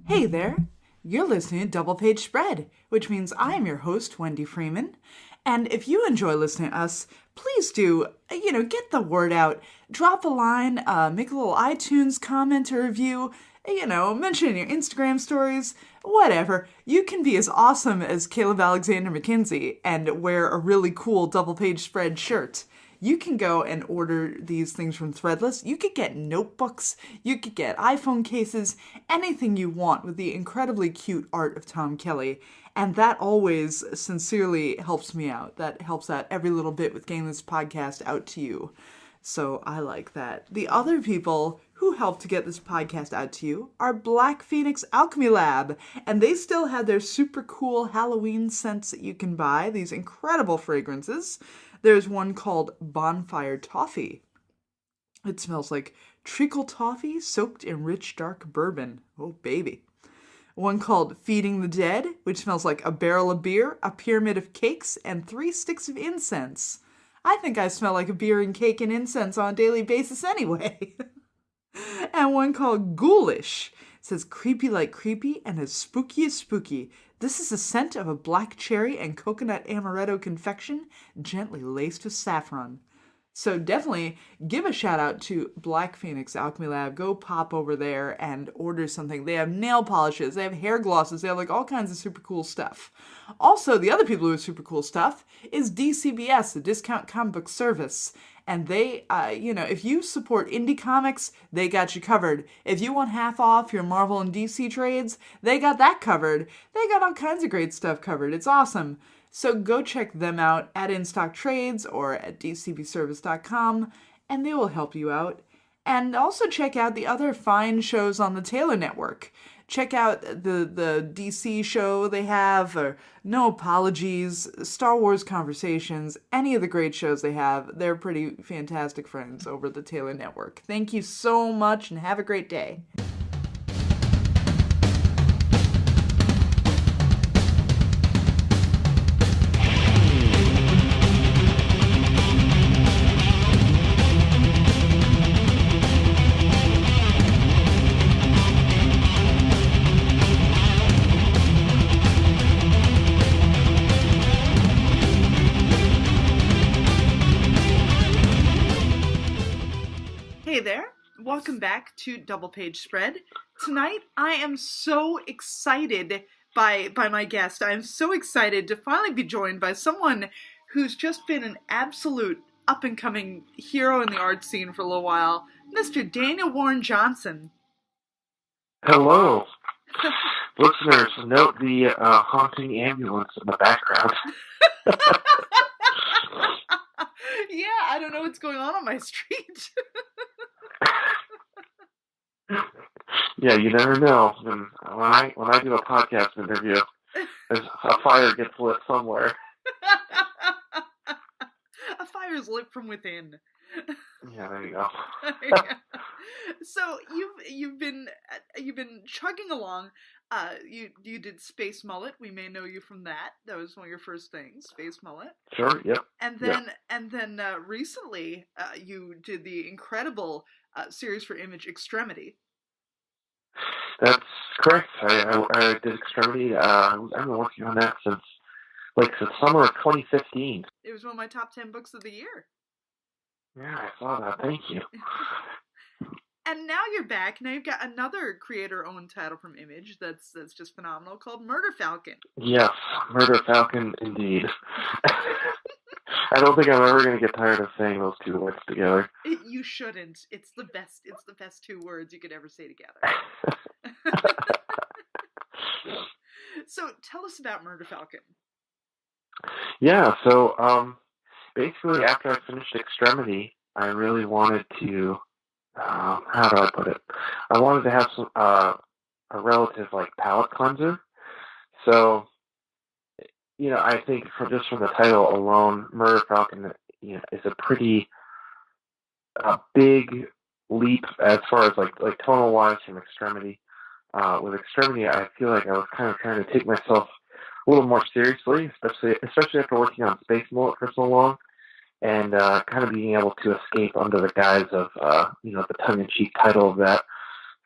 Hey there! You're listening to Double Page Spread, which means I am your host, Wendi Freeman. And if you enjoy listening to us, please do, get the word out. Drop a line, make a little iTunes comment or review, mention in your Instagram stories, whatever. You can be as awesome as Caleb Alexander McKinsey and wear a really cool Double Page Spread shirt. You can go and order these things from Threadless. You could get notebooks, you could get iPhone cases, anything you want with the incredibly cute art of Tom Kelly. And that always sincerely helps me out. That helps out every little bit with getting this podcast out to you. So I like that. The other people who helped to get this podcast out to you are Black Phoenix Alchemy Lab. And they still have their super cool Halloween scents that you can buy, these incredible fragrances. There's one called Bonfire Toffee. It smells like treacle toffee soaked in rich dark bourbon. Oh, baby. One called Feeding the Dead, which smells like a barrel of beer, a pyramid of cakes, and 3 sticks of incense. I think I smell like a beer and cake and incense on a daily basis anyway. And one called Ghoulish. It says creepy like creepy and as spooky. This is the scent of a black cherry and coconut amaretto confection, gently laced with saffron. So definitely give a shout out to Black Phoenix Alchemy Lab. Go pop over there and order something. They have nail polishes, they have hair glosses, they have like all kinds of super cool stuff. Also, the other people who have super cool stuff is DCBS, the Discount Comic Book Service. And they, if you support indie comics, they got you covered. If you want half off your Marvel and DC trades, they got that covered. They got all kinds of great stuff covered. It's awesome. So go check them out at InStock Trades or at dcbservice.com, and they will help you out. And also check out the other fine shows on the Taylornetwork. Check out the DC show they have, or No Apologies, Star Wars Conversations, any of the great shows they have. They're pretty fantastic friends over the Taylornetwork. Thank you so much and have a great day. Hey there, welcome back to Double Page Spread. Tonight I am so excited by my guest. I am so excited to finally be joined by someone who's just been an absolute up-and-coming hero in the art scene for a little while, Mr. Daniel Warren Johnson. Hello. Listeners, note the haunting ambulance in the background. Yeah, I don't know what's going on my street. Yeah, you never know. When I do a podcast interview, a fire gets lit somewhere. A fire is lit from within. Yeah, there you go. So you've been chugging along. You did Space Mullet. We may know you from that. That was one of your first things, Space Mullet. Sure. Yep. And then recently you did the incredible series for Image Extremity. That's correct. I did Extremity. I've been working on that since summer of 2015. It was one of my top 10 books of the year. Yeah, I saw that. Thank you. And now you're back. Now you've got another creator-owned title from Image that's just phenomenal called Murder Falcon. Yes, Murder Falcon, indeed. I don't think I'm ever going to get tired of saying those two words together. You shouldn't. It's the best 2 words you could ever say together. So tell us about Murder Falcon. Yeah, so basically after I finished Extremity, I really wanted to, how do I put it? I wanted to have some a relative palate cleanser. So, I think from the title alone, Murder Falcon, is a pretty big leap as far as tonal wise from Extremity. With Extremity, I feel like I was kind of trying to take myself a little more seriously, especially after working on Space Mullet for so long, and kind of being able to escape under the guise of the tongue-in-cheek title of that.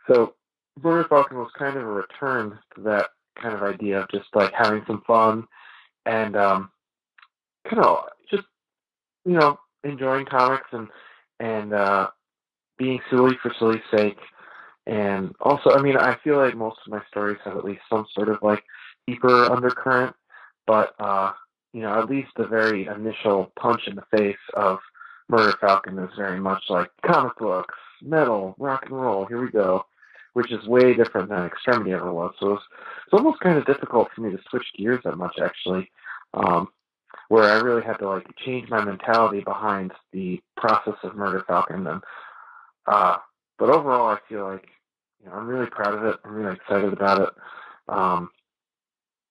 So Murder Falcon was kind of a return to that kind of idea of just like having some fun and kind of just enjoying comics and being silly for silly's sake. And also, I mean, I feel like most of my stories have at least some sort of like deeper undercurrent, but at least the very initial punch in the face of Murder Falcon is very much like comic books, metal, rock and roll. Here we go, which is way different than Extremity ever was. So it's almost kind of difficult for me to switch gears that much, actually, where I really had to like change my mentality behind the process of Murder Falcon. And but overall, I feel like I'm really proud of it. I'm really excited about it.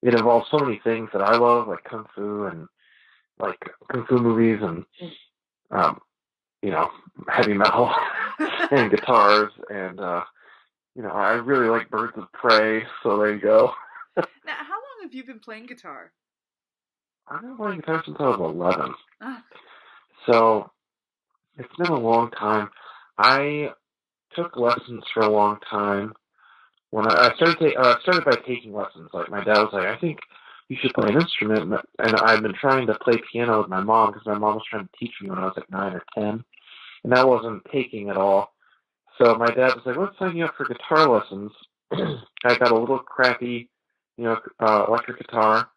It involves so many things that I love, like kung fu and like kung fu movies and heavy metal and guitars and I really like Birds of Prey. So there you go. Now, how long have you been playing guitar? I've been playing guitar since I was 11. So it's been a long time. I took lessons for a long time. When I started by taking lessons. Like my dad was like, I think you should play an instrument, and I've been trying to play piano with my mom because my mom was trying to teach me when I was like 9 or 10, and I wasn't taking at all. So my dad was like, let's sign you up for guitar lessons. I got a little crappy, electric guitar,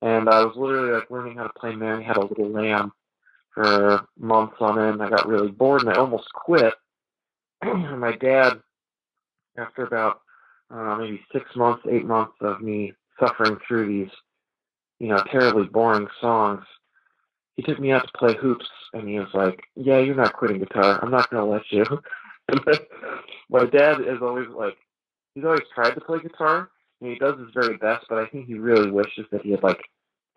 and I was literally like learning how to play Mary Had a Little Lamb for months on end. I got really bored and I almost quit. My dad, after about maybe 6 months, 8 months of me suffering through these, terribly boring songs, he took me out to play hoops, and he was like, yeah, you're not quitting guitar. I'm not going to let you. And then, my dad is always like, he's always tried to play guitar, and he does his very best, but I think he really wishes that he had, like,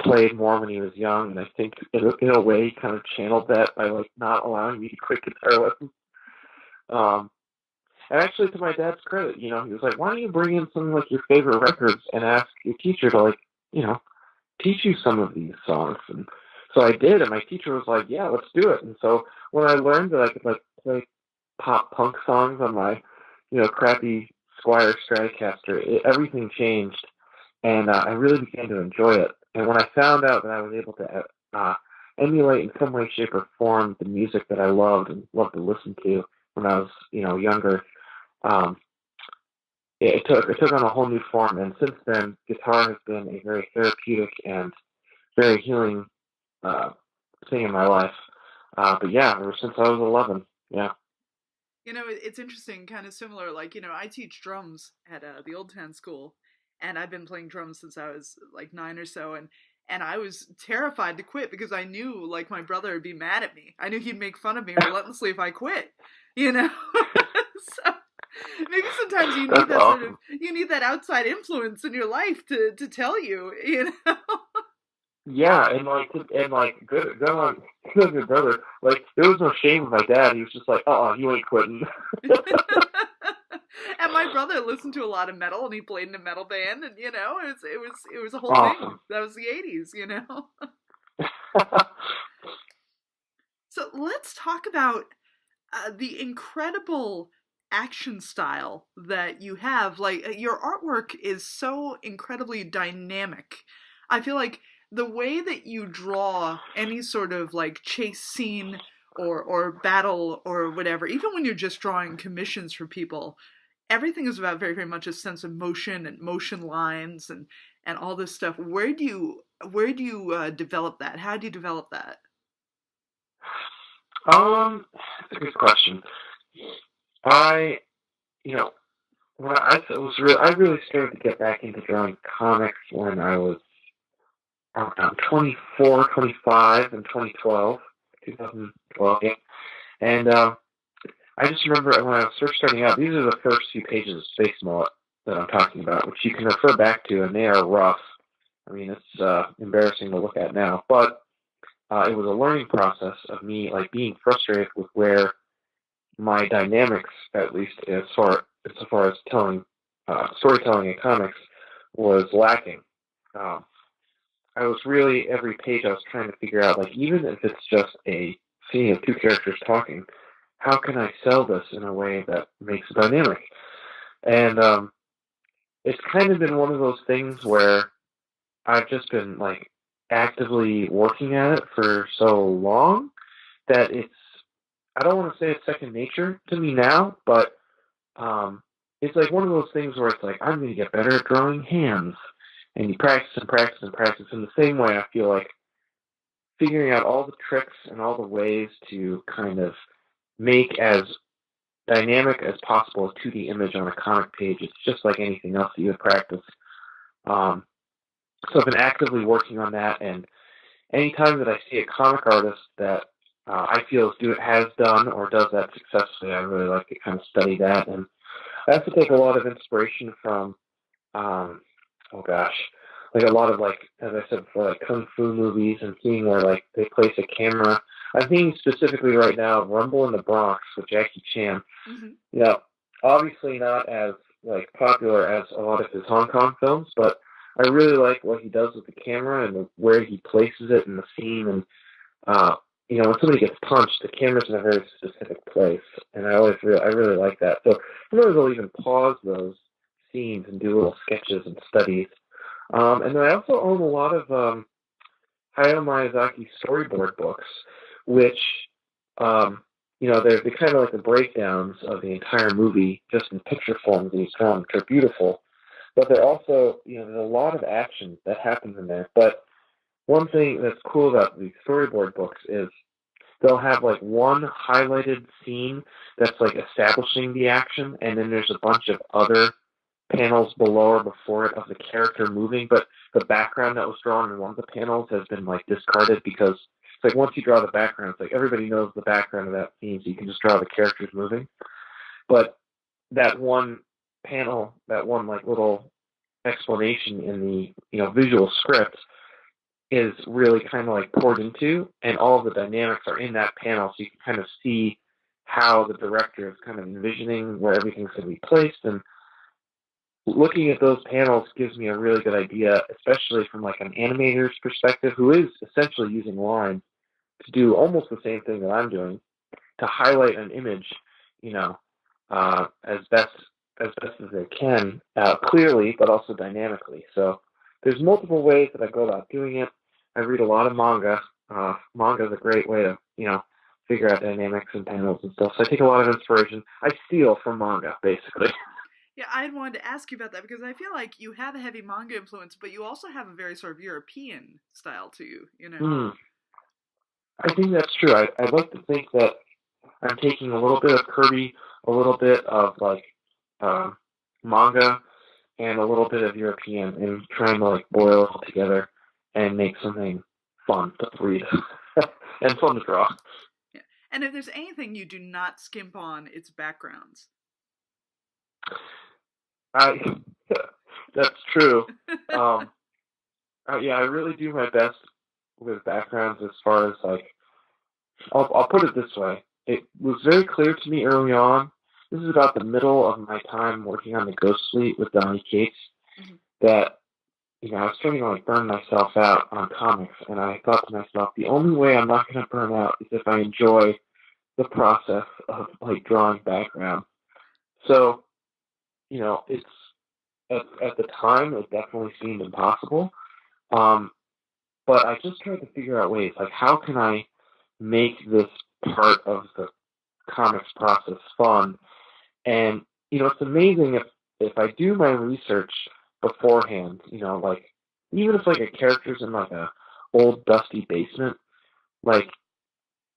played more when he was young, and I think, in a way, he kind of channeled that by, like, not allowing me to quit guitar lessons. And actually, to my dad's credit, he was like, why don't you bring in some, like, your favorite records and ask your teacher to, like, teach you some of these songs? And so I did, and my teacher was like, yeah, let's do it. And so when I learned that I could, like, play pop punk songs on my, crappy Squier Stratocaster, everything changed, and I really began to enjoy it. And when I found out that I was able to emulate in some way, shape, or form the music that I loved and loved to listen to when I was, younger, it took on a whole new form. And since then, guitar has been a very therapeutic and very healing thing in my life. But yeah, ever since I was 11, yeah. It's interesting, kind of similar. Like, I teach drums at the Old Town School, and I've been playing drums since I was like 9 or so, and I was terrified to quit because I knew, like, my brother would be mad at me. I knew he'd make fun of me relentlessly if I quit, So maybe sometimes you need that awesome. you need that outside influence in your life to tell you, Yeah, and good on your brother. Like, there was no shame with my dad. He was just like, you ain't quitting. And my brother listened to a lot of metal, and he played in a metal band, and it was a whole awesome. thing. That was the 80s, So let's talk about the incredible action style that you have. Like, your artwork is so incredibly dynamic. I feel like the way that you draw any sort of like chase scene or battle or whatever, even when you're just drawing commissions for people, everything is about very, very much a sense of motion and motion lines and all this stuff. Where do you develop that? How do you develop that? That's a good question. I really started to get back into drawing comics when I was around 24, 25 in 2012, yeah. And I just remember when I was first starting out, these are the first few pages of Space Mullet that I'm talking about, which you can refer back to, and they are rough. I mean, it's embarrassing to look at now, but it was a learning process of me, like, being frustrated with where my dynamics, at least as far as telling storytelling in comics, was lacking. I was really, every page I was trying to figure out, like, even if it's just a scene of two characters talking, how can I sell this in a way that makes it dynamic? And it's kind of been one of those things where I've just been like actively working at it for so long that I don't want to say it's second nature to me now, but it's like one of those things where it's like, I'm going to get better at drawing hands. And you practice and practice and practice. In the same way, I feel like figuring out all the tricks and all the ways to kind of make as dynamic as possible a 2D image on a comic page. It's just like anything else that you would practice. So I've been actively working on that, and anytime that I see a comic artist that I feel has done or does that successfully, I really like to kind of study that. And I have to take a lot of inspiration from, oh gosh, like a lot of, like, as I said before, like kung fu movies and seeing where like they place a camera. I'm thinking specifically right now, Rumble in the Bronx with Jackie Chan. Mm-hmm. Yeah, obviously not as like popular as a lot of his Hong Kong films, but I really like what he does with the camera and where he places it in the scene. And when somebody gets punched, the camera's in a very specific place, and I really like that. So sometimes I'll even pause those scenes and do little sketches and studies. And then I also own a lot of Hayao Miyazaki storyboard books, which they're kind of like the breakdowns of the entire movie, just in picture form. These drawn, which are beautiful. But they're also, there's a lot of action that happens in there. But one thing that's cool about these storyboard books is they'll have like one highlighted scene that's like establishing the action, and then there's a bunch of other panels below or before it of the character moving, but the background that was drawn in one of the panels has been like discarded because it's like once you draw the background, it's like everybody knows the background of that scene, so you can just draw the characters moving. But that one panel, that one like little explanation in the visual script is really kind of like poured into, and all of the dynamics are in that panel, so you can kind of see how the director is kind of envisioning where everything's going to be placed. And looking at those panels gives me a really good idea, especially from like an animator's perspective, who is essentially using lines to do almost the same thing that I'm doing, to highlight an image, as best as they can, clearly, but also dynamically. So there's multiple ways that I go about doing it. I read a lot of manga. Manga is a great way to, figure out dynamics and panels and stuff. So I take a lot of inspiration. I steal from manga, basically. Yeah, I wanted to ask you about that because I feel like you have a heavy manga influence, but you also have a very sort of European style to you, I think that's true. I'd like to think that I'm taking a little bit of Kirby, a little bit of like manga, and a little bit of European, and trying to like boil it all together and make something fun to read and fun to draw. Yeah. And if there's anything you do not skimp on, it's backgrounds. That's true. Yeah, I really do my best with backgrounds as far as like, I'll put it this way. It was very clear to me early on, this is about the middle of my time working on the Ghost Fleet with Donny Cates, that, I was starting to like burn myself out on comics, and I thought to myself, the only way I'm not going to burn out is if I enjoy the process of like drawing background. So, it's at the time it definitely seemed impossible. But I just tried to figure out ways, like how can I make this part of the comics process fun? And it's amazing if I do my research beforehand, like even if like a character's in like a old dusty basement, like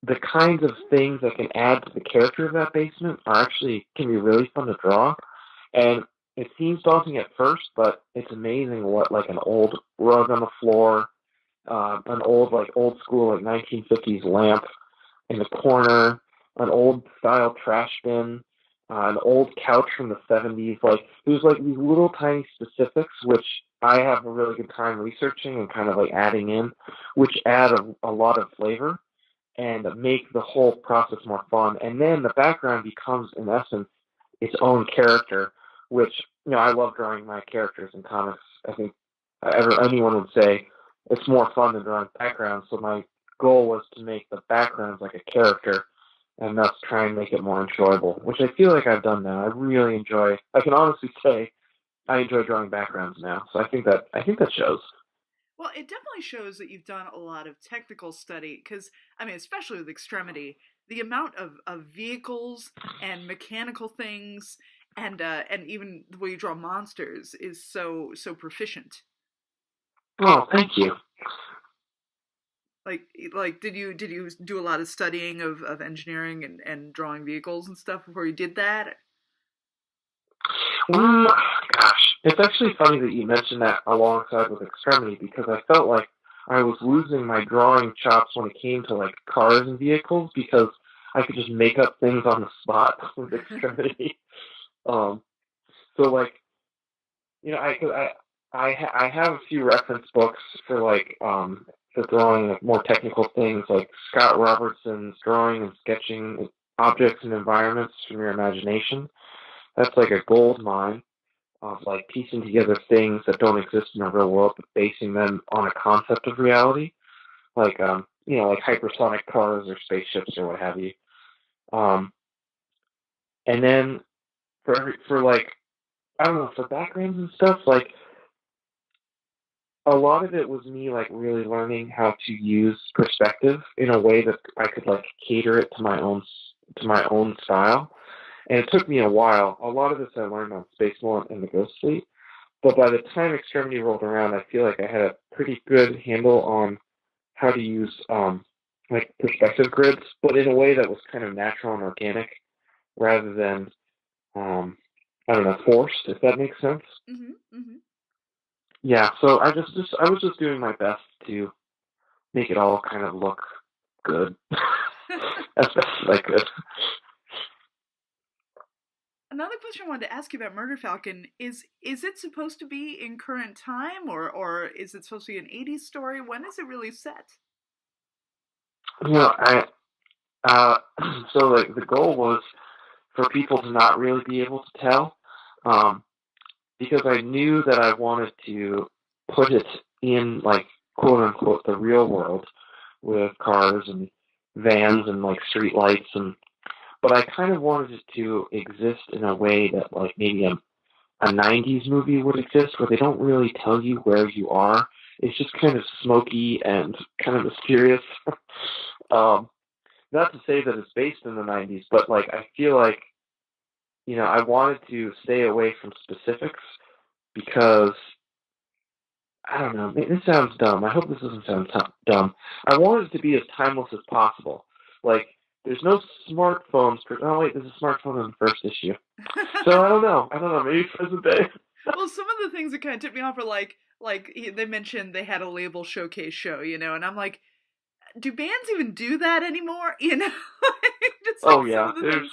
the kinds of things that can add to the character of that basement can be really fun to draw. And it seems daunting at first, but it's amazing what like an old rug on the floor, an old school like 1950s lamp in the corner, an old style trash bin, an old couch from the 70s. Like there's like these little tiny specifics which I have a really good time researching and kind of like adding in, which add a lot of flavor and make the whole process more fun. And then the background becomes, in essence, its own character, which, I love drawing my characters in comics. I think anyone would say it's more fun than drawing backgrounds. So my goal was to make the backgrounds like a character, and thus try and make it more enjoyable, which I feel like I've done now. I can honestly say I enjoy drawing backgrounds now. So I think that shows. Well, it definitely shows that you've done a lot of technical study because, I mean, especially with Extremity, the amount of vehicles and mechanical things and even the way you draw monsters is so proficient. Oh, thank you. Like did you do a lot of studying of engineering and drawing vehicles and stuff before you did that? Mm, gosh, it's actually funny that you mentioned that alongside with Extremity because I felt like I was losing my drawing chops when it came to like cars and vehicles because I could just make up things on the spot with Extremity. Um, so like I have a few reference books for like for drawing like, more technical things like Scott Robertson's drawing and sketching objects and environments from your imagination. That's like a gold mine of like piecing together things that don't exist in the real world, but basing them on a concept of reality, like like hypersonic cars or spaceships or what have you. Um, and then for like I don't know for backgrounds and stuff, like a lot of it was me like really learning how to use perspective in a way that I could like cater it to my own style. And it took me a while. A lot of this I learned on Space Mullet and the Ghost Fleet. But by the time Extremity rolled around, I feel like I had a pretty good handle on how to use like perspective grids, but in a way that was kind of natural and organic rather than I don't know, forced, if that makes sense. Mhm. Mhm. Yeah, so I was just doing my best to make it all kind of look good as best as I could. Another question I wanted to ask you about Murder Falcon is it supposed to be in current time or is it supposed to be an 80s story? When is it really set? You know, I uh, so like the goal was for people to not really be able to tell, um, because I knew that I wanted to put it in like quote unquote the real world with cars and vans and like street lights and but I kind of wanted it to exist in a way that like maybe a 90s movie would exist where they don't really tell you where you are. It's just kind of smoky and kind of mysterious. um, not to say that it's based in the 90s, but like I feel like, I wanted to stay away from specifics because I don't know. This sounds dumb. I hope this doesn't sound dumb. I wanted it to be as timeless as possible. Like, there's no smartphones. Oh wait, there's a smartphone in the first issue. So I don't know. I don't know. Maybe present day. Well, some of the things that kind of tipped me off are they mentioned they had a label showcase show, and I'm like, do bands even do that anymore? Just like Oh some yeah, of the there's. things.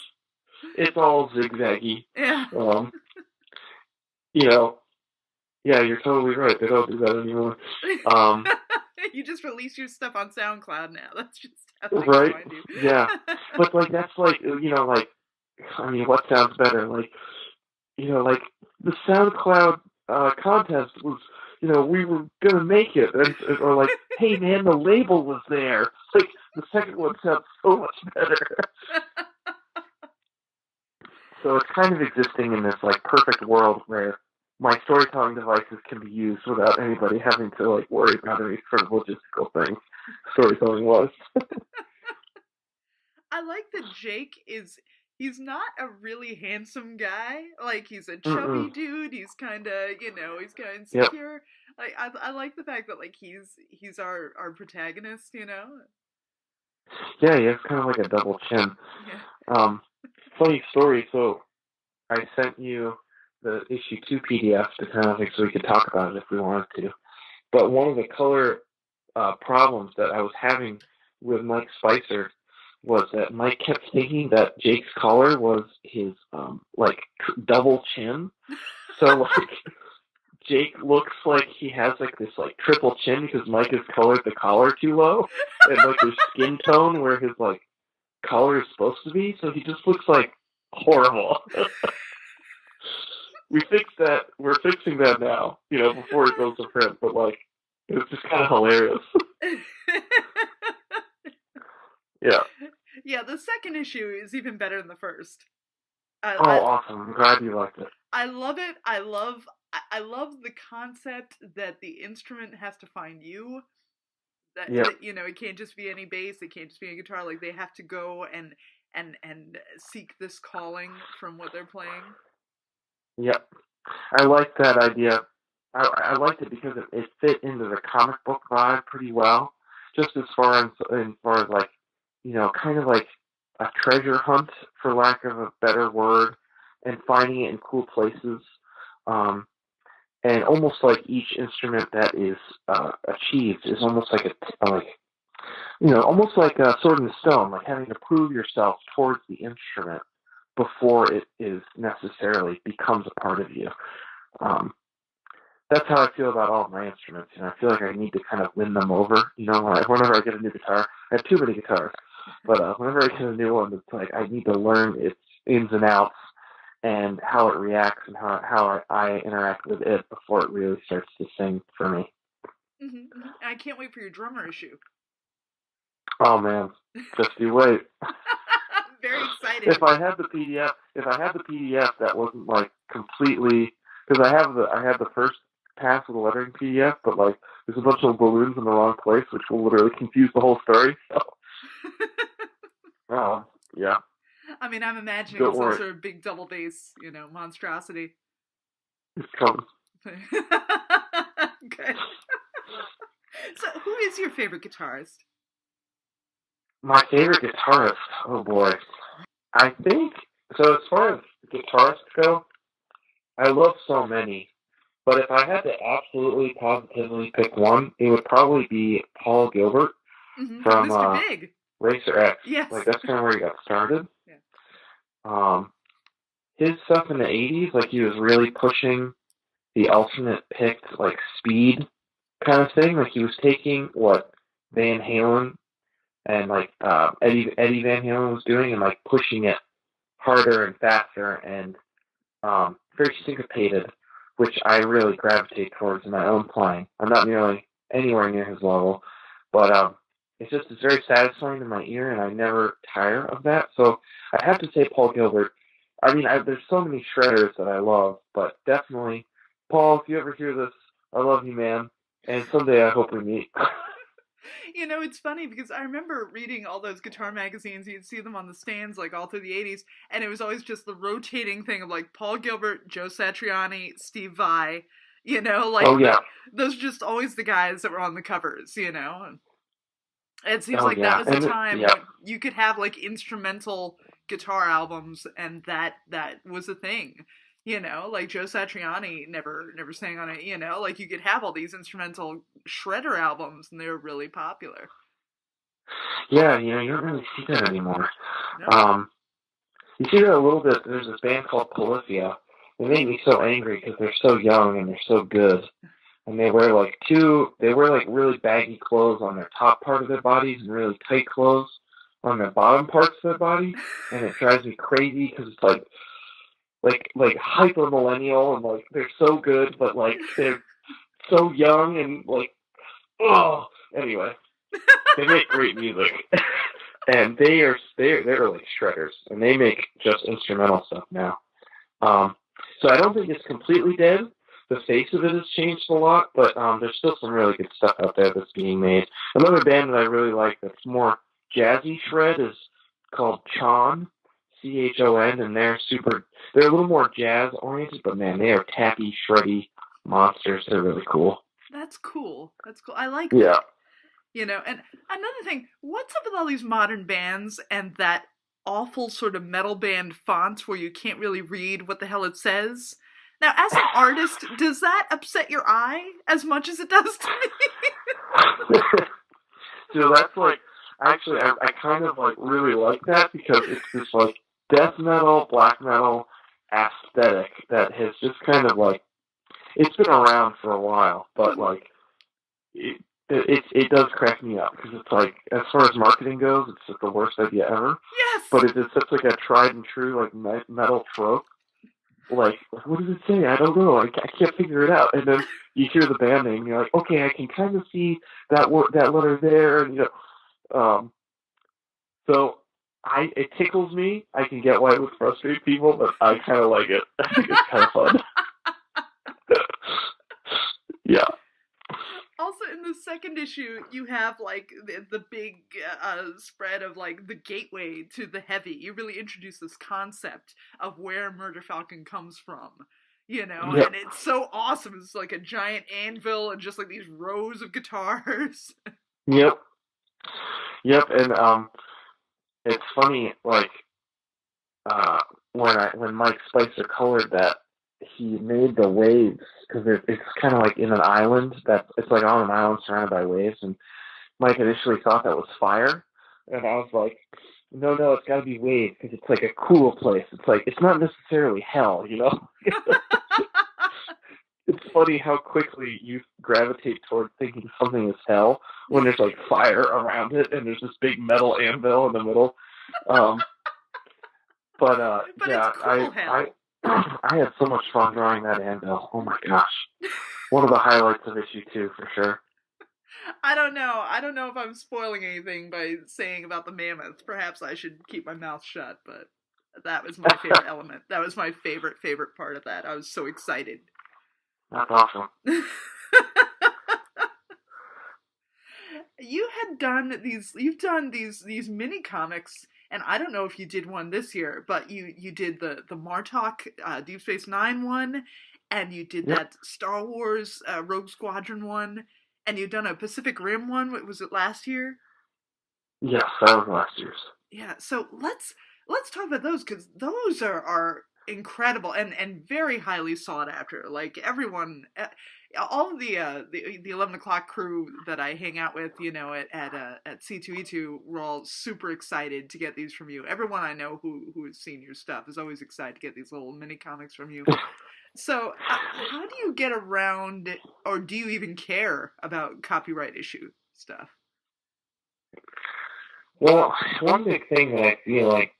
It's all zigzaggy. Yeah. Um, you know. Yeah, you're totally right. They don't do that anymore. Um, You just release your stuff on SoundCloud now. That's just how they can right? find you. Yeah. But like that's like like I mean, what sounds better? Like like the SoundCloud contest was, we were gonna make it, or like, hey man, the label was there. Like the second one sounds so much better. So it's kind of existing in this like perfect world where my storytelling devices can be used without anybody having to like worry about any sort of logistical things. Storytelling was. I like that Jake he's not a really handsome guy. Like he's a chubby Mm-mm. dude. He's kind of, he's kind of Yep. insecure. Like I like the fact that like he's our protagonist. Yeah, yeah, it's kind of like a double chin. Yeah. Um, funny story. So I sent you the issue 2 PDF to kind of like so we could talk about it if we wanted to. But one of the color problems that I was having with Mike Spicer was that Mike kept thinking that Jake's collar was his double chin. So like Jake looks like he has like this like triple chin because Mike has colored the collar too low and like his skin tone where his like collar is supposed to be. So he just looks like horrible. We fixed that. We're fixing that now. Before it goes to print. But like, it's just kind of hilarious. Yeah. Yeah, the second issue is even better than the first. Awesome! I'm glad you liked it. I love it. I love the concept that the instrument has to find you. That it can't just be any bass, it can't just be a guitar. Like they have to go and seek this calling from what they're playing. Yep, I like that idea. I liked it because it fit into the comic book vibe pretty well. Just as far as like, kind of like a treasure hunt, for lack of a better word, and finding it in cool places. And almost like each instrument that is achieved is almost like almost like a sword in the stone, like having to prove yourself towards the instrument before it is necessarily becomes a part of you. That's how I feel about all of my instruments. I feel like I need to kind of win them over. Whenever I get a new guitar, I have too many guitars, but whenever I get a new one, it's like I need to learn its ins and outs and how it reacts and how I interact with it before it really starts to sing for me. Mm-hmm. I can't wait for your drummer issue. Oh man, just you wait. Very excited. If I had the PDF that wasn't like completely, because I have the first pass of the lettering PDF, but like there's a bunch of balloons in the wrong place, which will literally confuse the whole story. So, yeah. I mean, I'm imagining some sort of big double bass, monstrosity. It's coming. Good. So, who is your favorite guitarist? My favorite guitarist? Oh boy. I think, so as far as guitarists go, I love so many. But if I had to absolutely positively pick one, it would probably be Paul Gilbert from Mr. Big. Racer X. Yes. Like that's kind of where he got started. Yeah. His stuff in the 80s, like he was really pushing the alternate picked like speed kind of thing. Like he was taking what Van Halen and like Eddie Van Halen was doing and like pushing it harder and faster and very syncopated, which I really gravitate towards in my own playing. I'm not nearly anywhere near his level, but it's very satisfying to my ear, and I never tire of that. So I have to say Paul Gilbert. I mean, there's so many shredders that I love, but definitely, Paul, if you ever hear this, I love you, man, and someday I hope we meet. It's funny because I remember reading all those guitar magazines. You'd see them on the stands like all through the 80s, and it was always just the rotating thing of like Paul Gilbert, Joe Satriani, Steve Vai, Oh, yeah. those are just always the guys that were on the covers, And it seems like that was the time when you could have like instrumental guitar albums, and that was a thing. Like Joe Satriani never sang on it, like you could have all these instrumental shredder albums and they were really popular. Yeah, you don't really see that anymore. No. You see that a little bit. There's this band called Polyphia. They make me so angry because they're so young and they're so good. And they wear really baggy clothes on their top part of their bodies and really tight clothes on the bottom parts of their body. And it drives me crazy because it's like hyper millennial and like they're so good, but like they're so young and like anyway, they make great music, and they're like shredders, and they make just instrumental stuff now. So I don't think it's completely dead. The face of it has changed a lot, but there's still some really good stuff out there that's being made. Another band that I really like that's more jazzy shred is called Chon. Chon, and they're a little more jazz oriented, but man, they are tappy, shreddy monsters. They're really cool. That's cool. I like that. And another thing, what's up with all these modern bands and that awful sort of metal band font where you can't really read what the hell it says? Now, as an artist, does that upset your eye as much as it does to me? So that's like, actually, I kind of like really like that because it's this like death metal, black metal aesthetic that has just kind of like, it's been around for a while, but like it does crack me up because it's like, as far as marketing goes, it's just the worst idea ever. Yes. But it is such like a tried and true like metal trope. Like, what does it say? I don't know. I can't figure it out. And then you hear the band name, and you're like, okay, I can kind of see that letter there, and So it tickles me. I can get why it would frustrate people, but I kind of like it. I think it's kind of fun. Yeah. Also, in the second issue, you have like the big spread of like the gateway to the heavy. You really introduce this concept of where Murder Falcon comes from, Yep. and it's so awesome. It's like a giant anvil and just like these rows of guitars. Yep. Yep. And it's funny, like when Mike Spicer colored that, he made the waves because it's kind of like in an island it's like on an island surrounded by waves, and Mike initially thought that was fire, and I was like, no, it's got to be waves because it's like a cool place. It's like it's not necessarily hell, It's funny how quickly you gravitate toward thinking something is hell when there's like fire around it and there's this big metal anvil in the middle. But yeah, it's cool hell. I had so much fun drawing that anvil. Oh my gosh. One of the highlights of issue 2 for sure. I don't know if I'm spoiling anything by saying about the mammoth. Perhaps I should keep my mouth shut, but that was my favorite element. That was my favorite part of that. I was so excited. That's awesome. You've done these mini comics, and I don't know if you did one this year, but you did the Martok Deep Space Nine one, and you did that Star Wars Rogue Squadron one, and you've done a Pacific Rim one. What was it, last year? Yes, that was last year's. Yeah, so let's talk about those, because those are incredible and very highly sought after. Like everyone, all of the 11 o'clock crew that I hang out with, at C2E2, we're all super excited to get these from you. Everyone I know who has seen your stuff is always excited to get these little mini comics from you. So how do you get around, or do you even care about copyright issue stuff? Well, one big thing that I feel like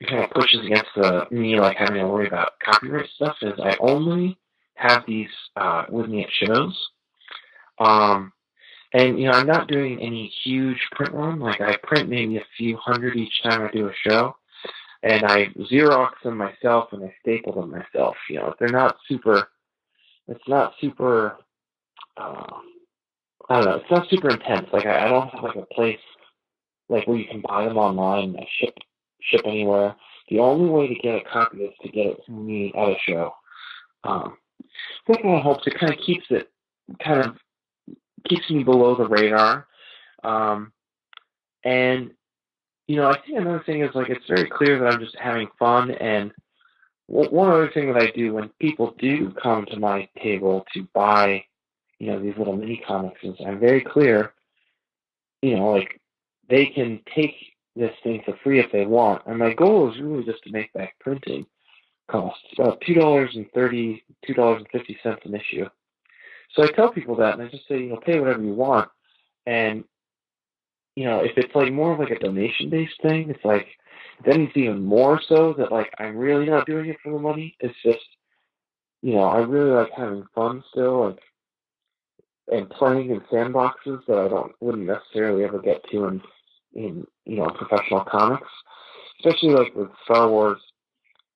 kind of pushes against me like having to worry about copyright stuff is I only have these with me at shows. And I'm not doing any huge print run. Like I print maybe a few hundred each time I do a show, and I Xerox them myself and I staple them myself. They're not super. It's not super. I don't know. It's not super intense. Like I don't have like a place like where you can buy them online and ship anywhere. The only way to get a copy is to get it from me at a show. That kind of helps. It kind of keeps me below the radar. And I think another thing is like it's very clear that I'm just having fun. And one other thing that I do when people do come to my table to buy, these little mini comics is I'm very clear. Like they can take this thing for free if they want. And my goal is really just to make back printing costs about $2.50 an issue. So I tell people that, and I just say, pay whatever you want. And, if it's like more of like a donation-based thing, it's like, then it's even more so that like I'm really not doing it for the money. It's just, I really like having fun still, like, and playing in sandboxes that I wouldn't necessarily ever get to in professional comics, especially like with Star Wars,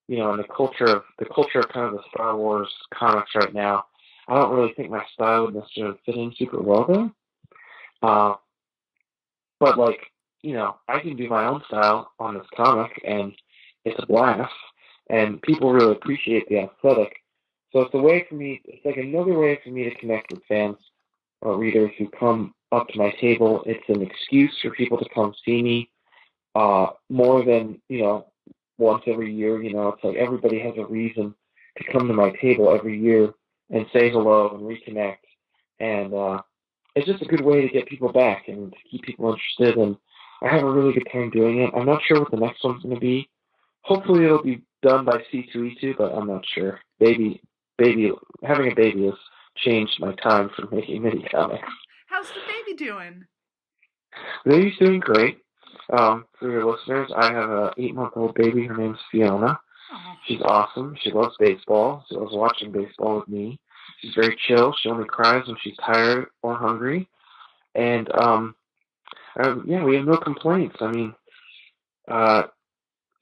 and the culture of kind of the Star Wars comics right now. I don't really think my style would necessarily fit in super well there. But like, I can do my own style on this comic, and it's a blast, and people really appreciate the aesthetic. So it's a way for me. It's like another way for me to connect with fans or readers who come up to my table. It's an excuse for people to come see me more than once every year. It's like everybody has a reason to come to my table every year and say hello and reconnect, and it's just a good way to get people back and to keep people interested. And I have a really good time doing it. I'm not sure what the next one's going to be. Hopefully it'll be done by C2E2, but I'm not sure. Having a baby has changed my time for making mini comics. How's the baby doing? The baby's doing great. For your listeners, I have an 8-month-old baby. Her name's Fiona. Aww. She's awesome. She loves baseball. She loves watching baseball with me. She's very chill. She only cries when she's tired or hungry. And, we have no complaints. I mean,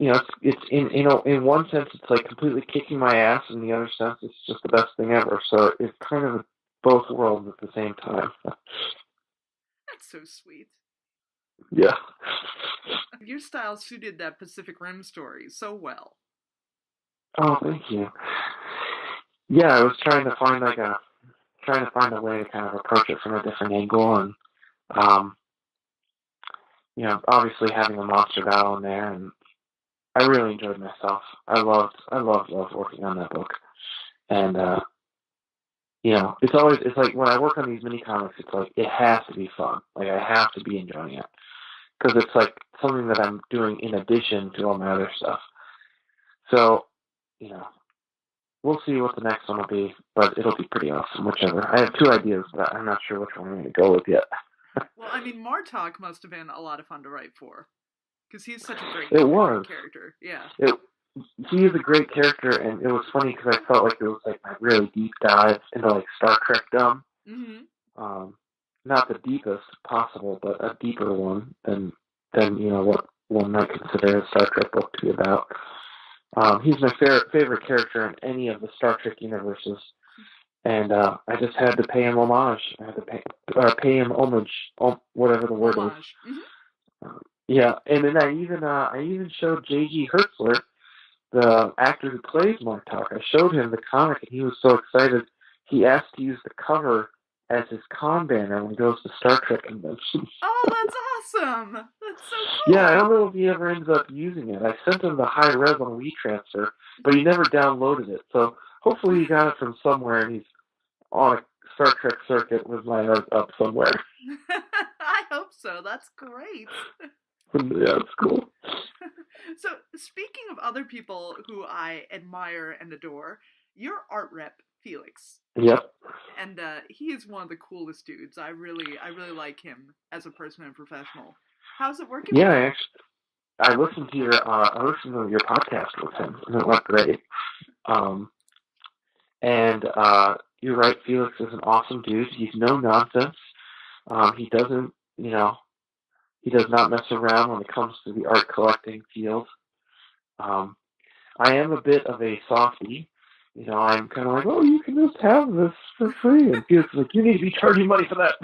it's in one sense it's like completely kicking my ass, in the other sense it's just the best thing ever. So it's kind of both worlds at the same time. That's so sweet. Yeah. Your style suited that Pacific Rim story so well. Oh, thank you. Yeah, I was trying to find a way to kind of approach it from a different angle, and um, obviously having a monster battle in there, and I really enjoyed myself. I loved working on that book, and it's like when I work on these mini comics, it's like it has to be fun. Like I have to be enjoying it because it's like something that I'm doing in addition to all my other stuff. So, you know, we'll see what the next one will be, but it'll be pretty awesome, whichever. I have two ideas, but I'm not sure which one I'm going to go with yet. Well, I mean, Martok must have been a lot of fun to write for, because he's such a great character. Yeah. He is a great character, and it was funny because I felt like it was like my really deep dive into like Star Trek dumb. Mm-hmm. Not the deepest possible, but a deeper one than what one might consider a Star Trek book to be about. He's my favorite character in any of the Star Trek universes, and I just had to pay him homage. I had to pay him homage, whatever the word homage. is. Mm-hmm. Yeah, and then I even showed J.G. Hertzler, the actor who plays Martok. I showed him the comic, and he was so excited. He asked to use the cover as his con banner when he goes to Star Trek conventions. Oh, that's awesome! That's so cool. Yeah, I don't know if he ever ends up using it. I sent him the high res on WeTransfer, but he never downloaded it. So hopefully he got it from somewhere, and he's on a Star Trek circuit with my art up somewhere. I hope so. That's great. Yeah, it's cool. So, speaking of other people who I admire and adore, your art rep, Felix. Yep. And he is one of the coolest dudes. I really like him as a person and professional. How's it working? Yeah, I listened to your podcast with him, and it went great. And you're right, Felix is an awesome dude. He's no nonsense. He doesn't, he does not mess around when it comes to the art collecting field. I am a bit of a softie. I'm kind of like, oh, you can just have this for free. And Felix is like, you need to be charging money for that.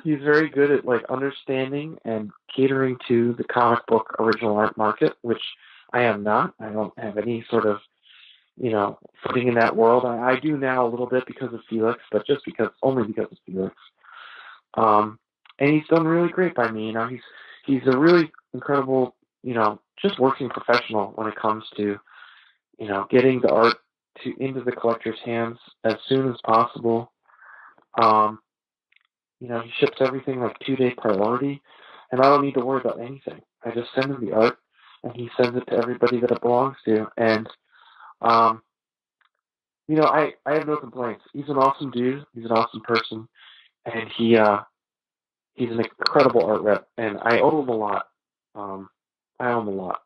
He's very good at like understanding and catering to the comic book original art market, which I am not. I don't have any sort of, footing in that world. I do now a little bit because of Felix, but only because of Felix. And he's done really great by me. He's a really incredible, just working professional when it comes to, getting the art into the collector's hands as soon as possible. He ships everything like 2-day priority, and I don't need to worry about anything. I just send him the art, and he sends it to everybody that it belongs to. And, I have no complaints. He's an awesome dude. He's an awesome person, and he's an incredible art rep, and I owe him a lot. I owe him a lot.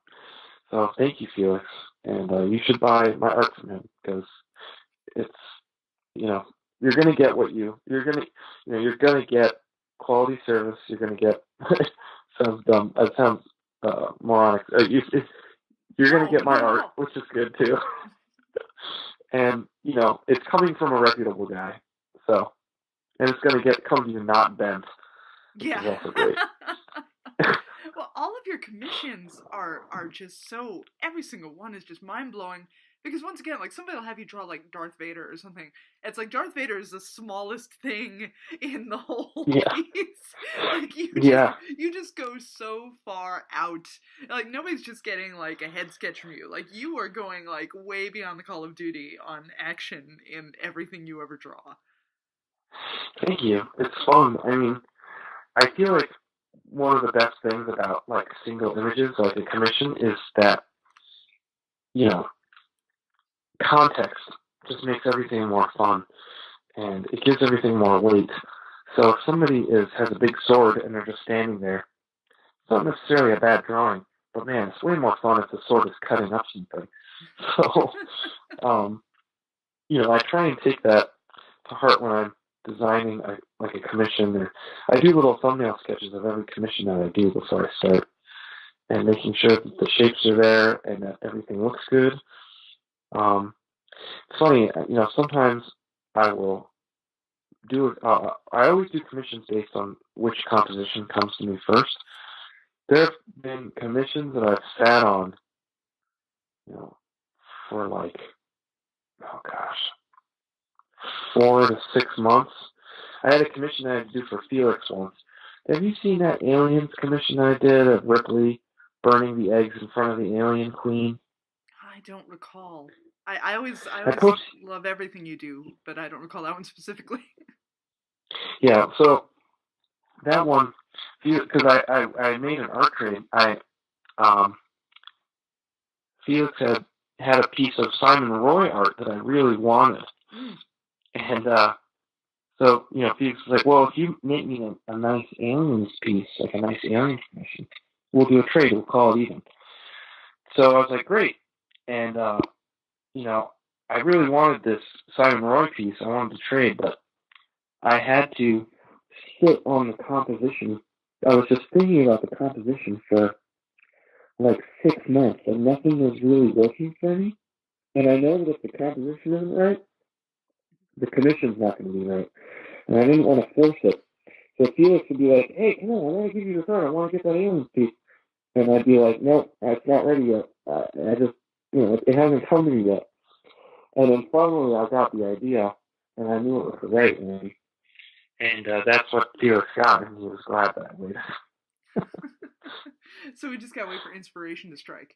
So thank you, Felix. And you should buy my art from him because it's, you're gonna get you're gonna get quality service. You're gonna get sounds dumb. It sounds moronic. You're gonna get my art, which is good too. And it's coming from a reputable guy. So, and it's gonna come to you not bent. Yeah. Which is also great. Well, all of your commissions are just so, every single one is just mind-blowing, because once again, like, somebody will have you draw, like, Darth Vader or something. It's like, Darth Vader is the smallest thing in the whole piece. Like, you just go so far out. Like, nobody's just getting, like, a head sketch from you. Like, you are going, like, way beyond the Call of Duty on action in everything you ever draw. Thank you. It's fun. I mean, I feel like one of the best things about like single images, like a commission, is that context just makes everything more fun, and it gives everything more weight. So if somebody has a big sword and they're just standing there, it's not necessarily a bad drawing, but man, it's way more fun if the sword is cutting up something. So, I try and take that to heart when I'm designing a commission, or I do little thumbnail sketches of every commission that I do before I start. and making sure that the shapes are there and that everything looks good. It's funny, sometimes I will do. I always do commissions based on which composition comes to me first. There have been commissions that I've sat on, for like, oh gosh, 4 to 6 months. I had a commission I had to do for Felix once. Have you seen that Aliens commission I did of Ripley burning the eggs in front of the alien queen? I don't recall. I always love everything you do, but I don't recall that one specifically. Yeah, so that one, because I made an art trade. Felix had a piece of Simon Roy art that I really wanted. And so, Felix was like, well, if you make me a nice aliens piece, like a nice alien commission, we'll do a trade. We'll call it even. So I was like, great. And, I really wanted this Simon Roy piece. I wanted to trade, but I had to sit on the composition. I was just thinking about the composition for like 6 months, and nothing was really working for me. And I know that if the composition isn't right, the commission's not going to be right. And I didn't want to force it. So Felix would be like, hey, come on, I want to give you the card. I want to get that aliens piece. And I'd be like, nope, it's not ready yet. I just, it hasn't come to me yet. And then finally I got the idea, and I knew it was the right one. And that's what Felix got, and he was glad that I waited. So we just gotta wait for inspiration to strike.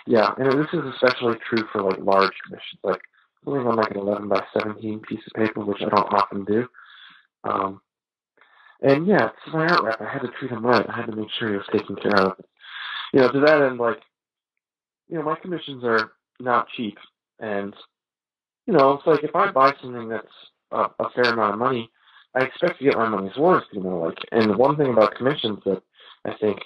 Yeah, and this is especially true for like large commissions, like something on like an 11 by 17 piece of paper, which I don't often do. And yeah, it's my art rep. I had to treat him right. I had to make sure he was taken care of. To that end, like, my commissions are not cheap, and it's like if I buy something that's a fair amount of money, I expect to get my money's worth. And one thing about commissions that I think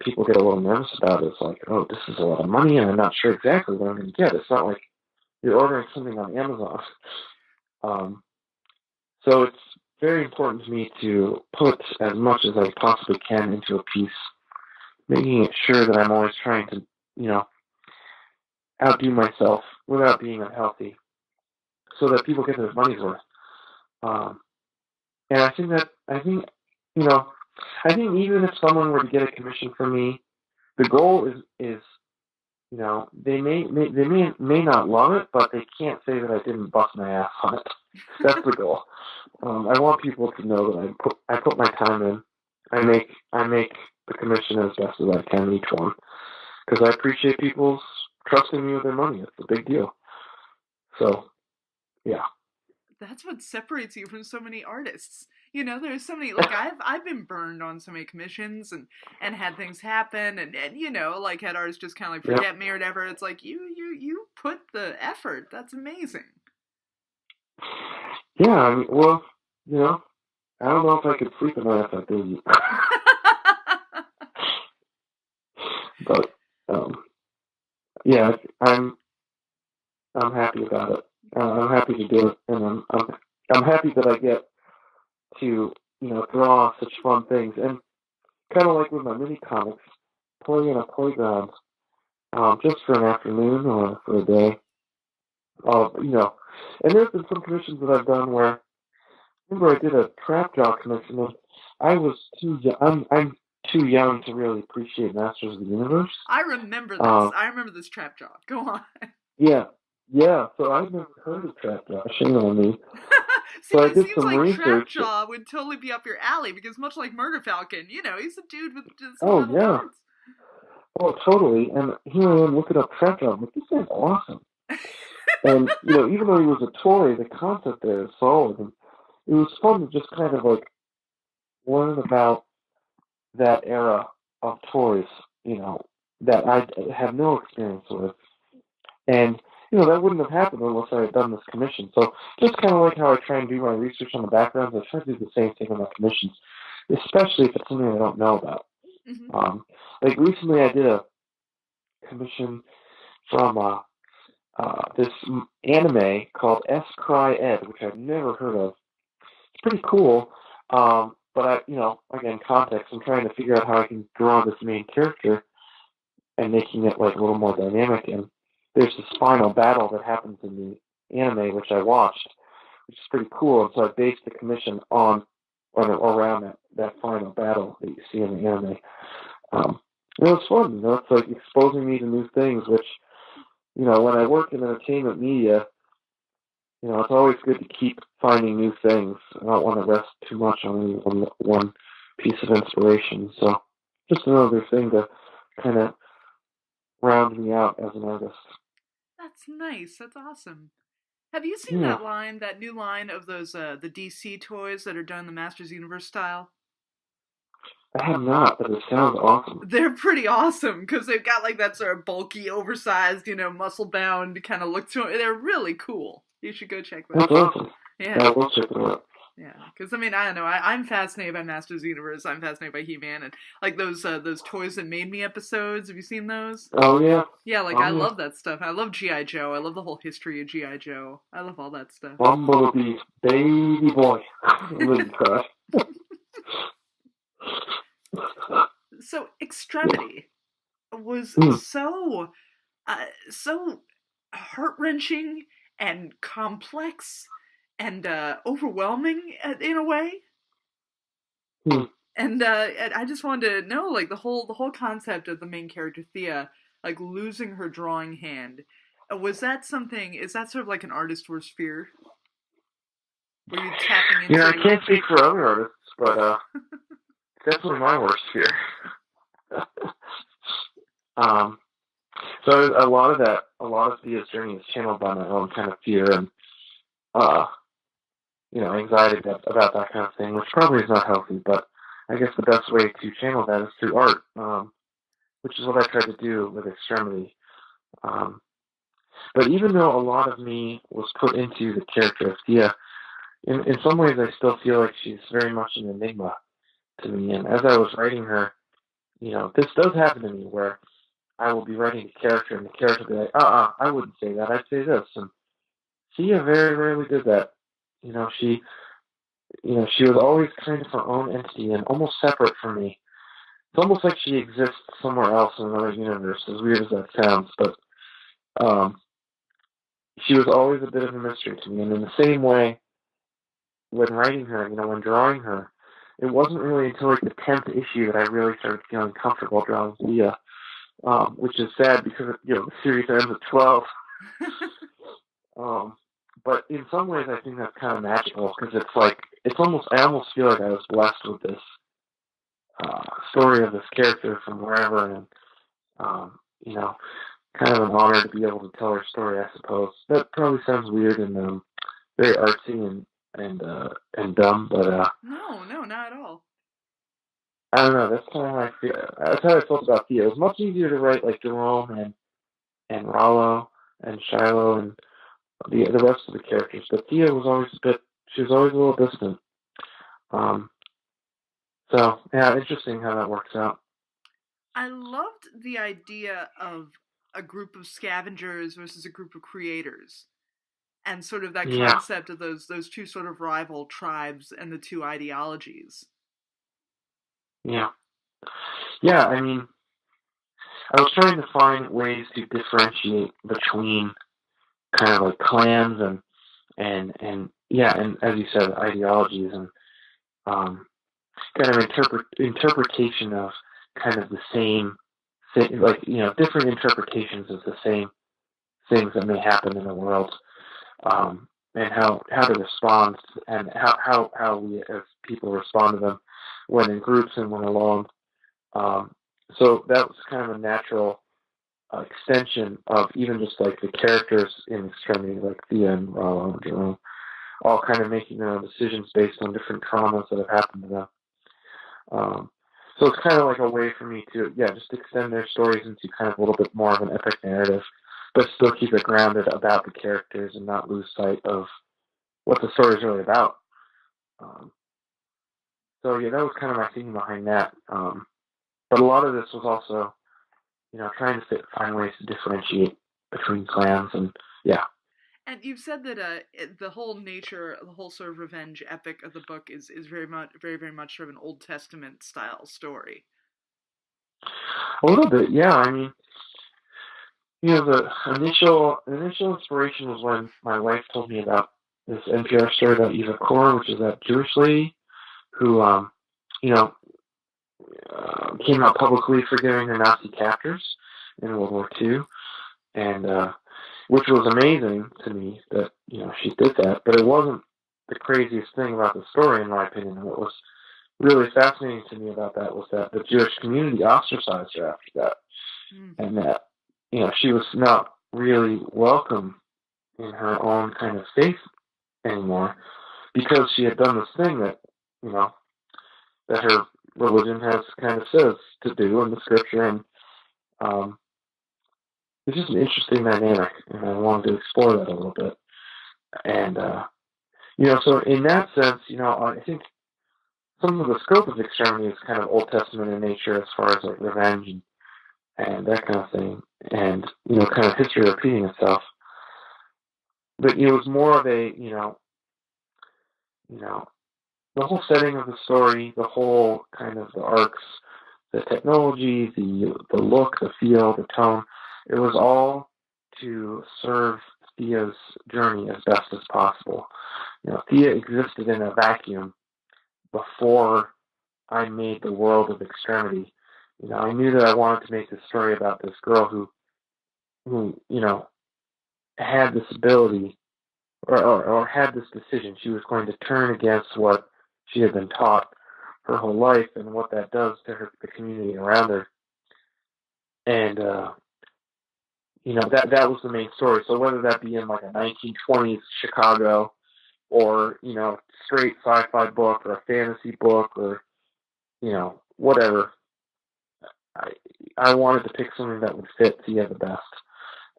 people get a little nervous about is like, oh, this is a lot of money, and I'm not sure exactly what I'm going to get. It's not like you're ordering something on Amazon. So it's very important to me to put as much as I possibly can into a piece, making it sure that I'm always trying to, outdo myself without being unhealthy, so that people get their money's worth. And I think even if someone were to get a commission from me, the goal is they may not love it, but they can't say that I didn't bust my ass on it. That's the goal. I want people to know that I put my time in. I make the commission as best as I can each one, because I appreciate people's trusting me with their money. It's a big deal. So, yeah. That's what separates you from so many artists. There's so many, like, I've been burned on so many commissions and had things happen and like had artists just kind of like forget me or whatever. It's like you put the effort. That's amazing. Yeah, well, I don't know if I could sleep at night if I didn't. But yeah, I'm happy about it. I'm happy to do it, and I'm happy that I get to draw such fun things, and kind of like with my mini comics, playing in a playground, just for an afternoon or for a day. And there's been some commissions that I've done where, remember I did a trap jaw commission, and I was too young. I'm too young to really appreciate Masters of the Universe. I remember this. I remember this trap jaw. Go on. Yeah. So I've never heard of trap jaw. Shame on me. See, so it seems like trap jaw would totally be up your alley, because much like Murder Falcon, he's a dude with just little words. Oh, totally. And here I am looking up trap jaw. I'm like, this is awesome. And even though he was a toy, the concept there is solid, and it was fun to just kind of like learn about that era of toys, that I have no experience with. And, that wouldn't have happened unless I had done this commission. So just kind of like how I try and do my research on the backgrounds, I try to do the same thing on my commissions, especially if it's something I don't know about. Mm-hmm. Like recently I did a commission from this anime called S. Cry Ed, which I've never heard of. It's pretty cool, but but again, context. I'm trying to figure out how I can draw this main character and making it like a little more dynamic. And there's this final battle that happens in the anime, which I watched, which is pretty cool. And so I based the commission on or around that final battle that you see in the anime. It's fun. It's like exposing me to new things, which, when I work in entertainment media, it's always good to keep finding new things. I don't want to rest too much on any one piece of inspiration. So just another thing to kind of round me out as an artist. That's nice. That's awesome. Have you seen that new line of those the DC toys that are done in the Masters Universe style? I have not, but it sounds awesome. They're pretty awesome because they've got like that sort of bulky, oversized, muscle-bound kind of look to them. They're really cool. You should go check them out. That's awesome. Yeah, I will check them out. Yeah, because I don't know. I'm fascinated by Masters Universe. I'm fascinated by He-Man and like those Toys That Made Me episodes. Have you seen those? Oh yeah. Yeah, I love that stuff. I love G.I. Joe. I love the whole history of G.I. Joe. I love all that stuff. Bumblebee, baby boy. So Extremity was so heart-wrenching and complex and overwhelming in a way. And I just wanted to know, like, the whole concept of the main character Thea, like, losing her drawing hand. Is that sort of like an artist's worst fear? Were you tapping into... I can't speak for other artists, but definitely my worst fear. So a lot of Thea's journey is channeled by my own kind of fear and, anxiety about that kind of thing, which probably is not healthy, but I guess the best way to channel that is through art, which is what I tried to do with Extremity. But even though a lot of me was put into the character of Thea, in some ways I still feel like she's very much an enigma to me. And as I was writing her, this does happen to me where I will be writing a character and the character will be like, I wouldn't say that, I'd say this. And Thea very rarely did that. She was always kind of her own entity and almost separate from me. It's almost like she exists somewhere else in another universe, as weird as that sounds, but she was always a bit of a mystery to me. And in the same way, when writing her, when drawing her, it wasn't really until like the 10th issue that I really started feeling comfortable drawing Thea, which is sad because the series ends at 12. But in some ways, I think that's kind of magical because I almost feel like I was blessed with this story of this character from wherever, and kind of an honor to be able to tell her story, I suppose. That probably sounds weird and very artsy and dumb, but no, not at all. I don't know. That's kind of how I feel. That's how I felt about Thea. It was much easier to write like Jerome and Rollo and Shiloh and the rest of the characters, but Thea was always she was always a little distant. So yeah, interesting how that works out. I loved the idea of a group of scavengers versus a group of creators, and sort of that concept of those two sort of rival tribes and the two ideologies. Yeah. Yeah, I mean, I was trying to find ways to differentiate between kind of like clans and as you said, ideologies and kind of interpretation of kind of the same thing, like different interpretations of the same things that may happen in the world, and how to respond and how we as people respond to them when in groups and when alone. So that was kind of a natural extension of even just like the characters in Extremity, like Thea and Rollo and Jerome, all kind of making their own decisions based on different traumas that have happened to them. So it's kind of like a way for me to, just extend their stories into kind of a little bit more of an epic narrative, but still keep it grounded about the characters and not lose sight of what the story is really about. So that was kind of my thinking behind that. But a lot of this was also, trying to find ways to differentiate between clans and. And you've said that the whole nature, the whole sort of revenge epic of the book is very much sort of an Old Testament style story. A little bit, yeah. I mean, the initial inspiration was when my wife told me about this NPR story about Eva Kor, which is that Jewish lady who, you know, came out publicly forgiving her Nazi captors in World War II, and which was amazing to me that she did that. But it wasn't the craziest thing about the story, in my opinion. What was really fascinating to me about that was that the Jewish community ostracized her after that, and that she was not really welcome in her own kind of faith anymore because she had done this thing that that her religion has kind of says to do in the scripture, and it's just an interesting dynamic, and I wanted to explore that a little bit. And so in that sense, I think some of the scope of Extremity is kind of Old Testament in nature as far as like revenge and that kind of thing, and kind of history repeating itself. But it was more of a the whole setting of the story, the whole kind of the arcs, the technology, the look, the feel, the tone. It was all to serve Thea's journey as best as possible. Thea existed in a vacuum before I made the world of Extremity. I knew that I wanted to make this story about this girl who had this ability or had this decision. She was going to turn against what she had been taught her whole life and what that does to the community around her. And, that was the main story. So whether that be in like a 1920s Chicago or, straight sci-fi book or a fantasy book or, whatever, I wanted to pick something that would fit Thea the best.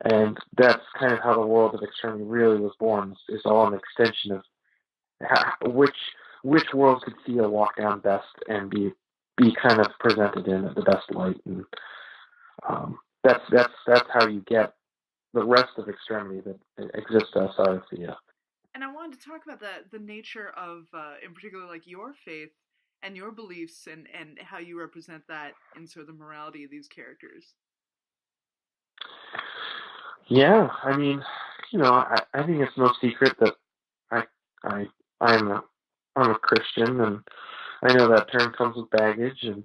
And that's kind of how the world of Extremity really was born. It's all an extension of which world could Thea walk down best and be kind of presented in the best light. And that's how you get the rest of Extremity that exists outside of Thea. And I wanted to talk about the nature of, in particular, like your faith and your beliefs and how you represent that in sort of the morality of these characters. Yeah, I mean, I think it's no secret that I'm a Christian, and I know that term comes with baggage, and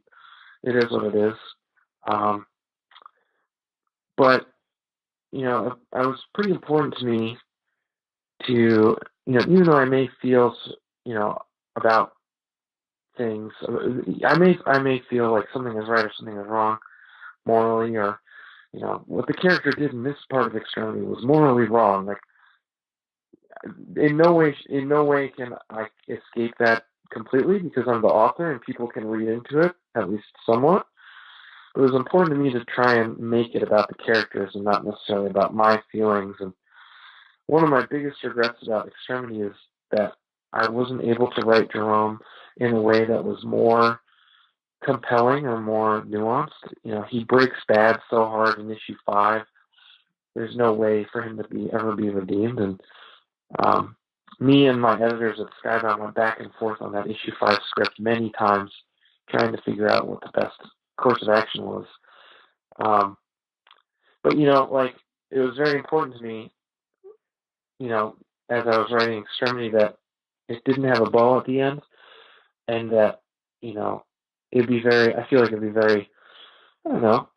it is what it is. But it was pretty important to me to even though I may feel about things, I may feel like something is right or something is wrong morally, or what the character did in this part of Extremity was morally wrong. Like in no way can I escape that completely because I'm the author and people can read into it at least somewhat. It was important to me to try and make it about the characters and not necessarily about my feelings. And one of my biggest regrets about Extremity is that I wasn't able to write Jerome in a way that was more compelling or more nuanced. He breaks bad so hard in issue 5. There's no way for him to ever be redeemed. And me and my editors at Skybound went back and forth on that issue 5 script many times, trying to figure out what the best course of action was. But it was very important to me, as I was writing Extremity, that it didn't have a bow at the end, and that it'd be very. I feel like it'd be very. I don't know.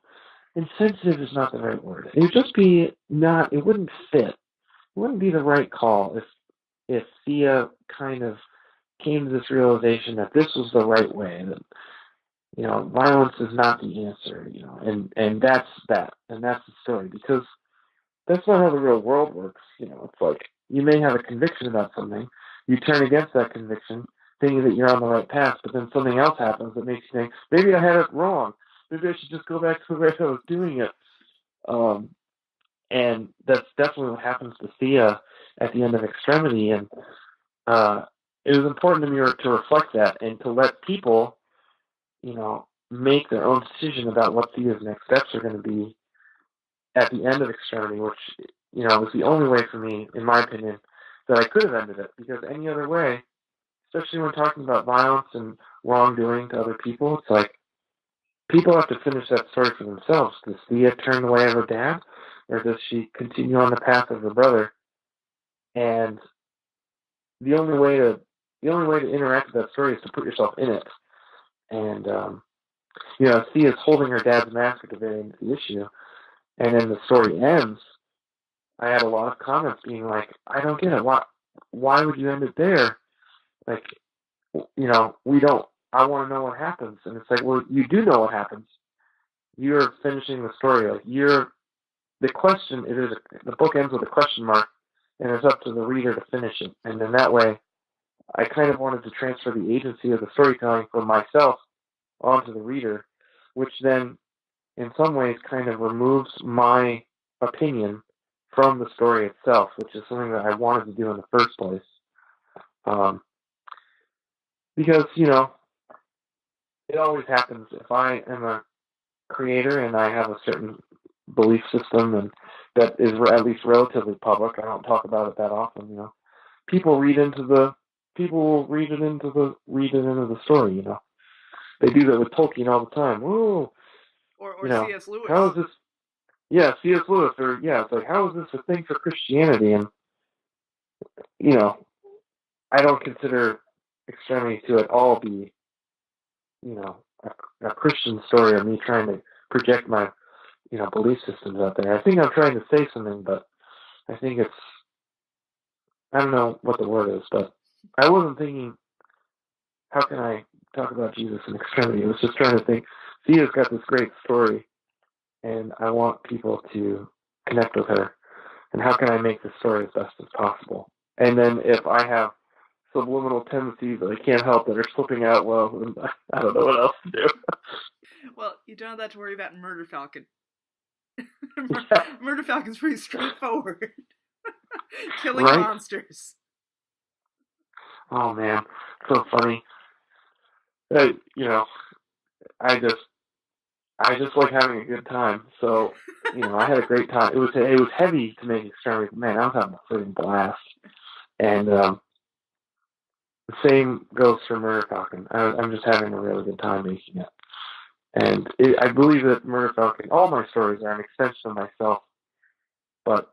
Insensitive is not the right word. It would just be not. It wouldn't fit. It wouldn't be the right call if Thea kind of came to this realization that this was the right way. That violence is not the answer. And that's that, and that's the story, because that's not how the real world works. It's like you may have a conviction about something, you turn against that conviction, thinking that you're on the right path, but then something else happens that makes you think, maybe I had it wrong. Maybe I should just go back to the way I was doing it. And that's definitely what happens to Thea at the end of Extremity. And it was important to me to reflect that and to let people, make their own decision about what Thea's next steps are going to be at the end of Extremity, which was the only way for me, in my opinion, that I could have ended it. Because any other way, especially when talking about violence and wrongdoing to other people, it's like people have to finish that story for themselves. Does Thea turn the way of her dad, or does she continue on the path of her brother? And the only way to interact with that story is to put yourself in it. And Thea's holding her dad's mask at the very end of the issue, and then the story ends. I had a lot of comments being like, "I don't get it. Why would you end it there? Like, we don't. I want to know what happens." And it's like, well, you do know what happens. You're finishing the story. Like, the question. The book ends with a question mark, and it's up to the reader to finish it. And then that way, I kind of wanted to transfer the agency of the storytelling from myself onto the reader, which then, in some ways, kind of removes my opinion from the story itself, which is something that I wanted to do in the first place. Because, it always happens if I am a creator and I have a certain belief system and that is at least relatively public. I don't talk about it that often, People will read it into the story, They do that with Tolkien all the time. Whoa. Or C.S. Lewis. How is this? Yeah, C.S. Lewis. It's like, how is this a thing for Christianity? And, I don't consider Extremity to at all be, a Christian story of me trying to project my, belief systems out there. I think I'm trying to say something, but I think I don't know what the word is, but I wasn't thinking, how can I talk about Jesus in Extremity? I was just trying to think, Thea's got this great story, and I want people to connect with her. And how can I make the story as best as possible? And then if I have subliminal tendencies that I can't help that are slipping out, well, I don't know what else to do. Well, you don't have that to worry about in Murder Falcon. Murder Falcon's pretty straightforward. Killing monsters. Oh, man. So funny. I just like having a good time. So, I had a great time. It was heavy to make Extremity. Man, I was having a freaking blast. And the same goes for Murder Falcon. I'm just having a really good time making it. And I believe that Murder Falcon, all my stories are an extension of myself. But,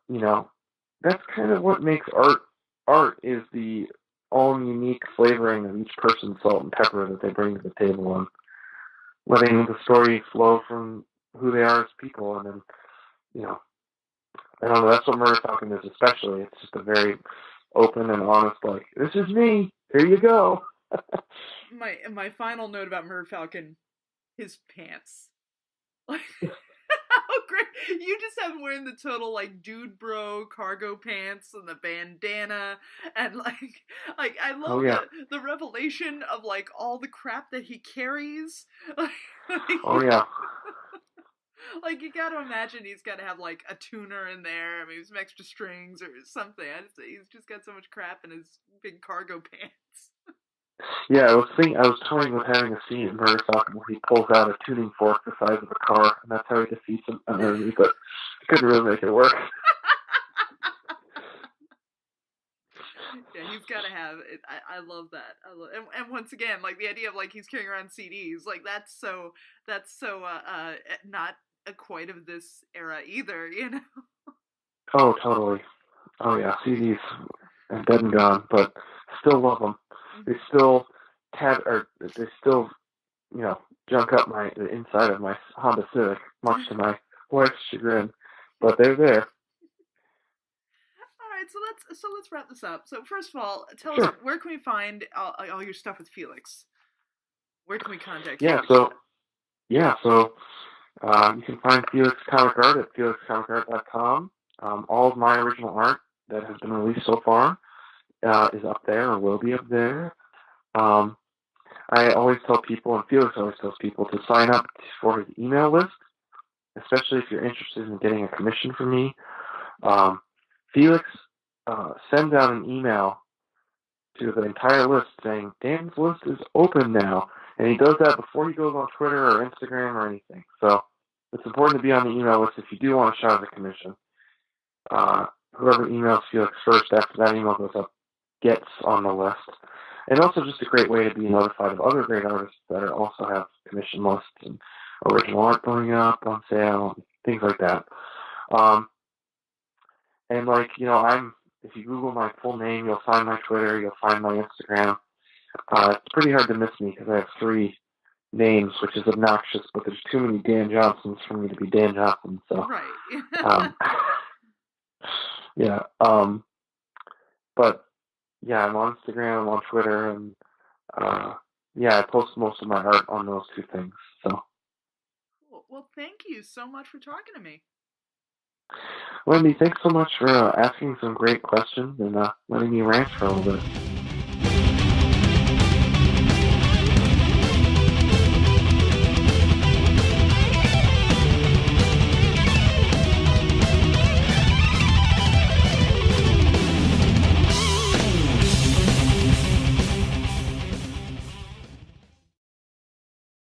that's kind of what makes art. Art is the own unique flavoring of each person's salt and pepper that they bring to the table, and letting the story flow from who they are as people. And then, I don't know, that's what Murder Falcon is especially. It's just a very open and honest, like, this is me, here you go. My final note about Murder Falcon, his pants. Like, how great! You just have him wearing the total, like, dude bro cargo pants and the bandana, and like I love the revelation of, like, all the crap that he carries. Oh yeah. Like, you gotta imagine he's gotta have, like, a tuner in there, maybe some extra strings or something. He's just got so much crap in his big cargo pants. Yeah, I was toying with having a scene in Murder Falcon where he pulls out a tuning fork the size of a car, and that's how he defeats an enemy, but I couldn't really make it work. Yeah, he's gotta have it. I love that. And once again, like, the idea of, like, he's carrying around CDs, like, that's so not quite of this era either, Oh, totally. Oh yeah, CDs are dead and gone, but still love them. They still junk up the inside of my Honda Civic, much to my wife's chagrin, but they're there. All right, so let's wrap this up. So first of all, tell us, where can we find all your stuff with Felix? Where can we contact you? So you can find Felix Comic Art at felixcomicart.com. All of my original art that has been released so far is up there, or will be up there. I always tell people, and Felix always tells people, to sign up for his email list, especially if you're interested in getting a commission from me. Felix sends out an email to the entire list saying, Dan's list is open now. And he does that before he goes on Twitter or Instagram or anything. So it's important to be on the email list if you do want a shot at a commission. whoever emails Felix first after that email goes up gets on the list. And also just a great way to be notified of other great artists that also have commission lists and original art going up on sale and things like that. And like, if you Google my full name, you'll find my Twitter, you'll find my Instagram. It's pretty hard to miss me because I have 3 names, which is obnoxious, but there's too many Dan Johnsons for me to be Dan Johnson. So, right. yeah. But yeah, I'm on Instagram, I'm on Twitter, and I post most of my art on those 2 things. So. Cool. Well, thank you so much for talking to me. Wendi, thanks so much for asking some great questions and letting me rant for a little bit.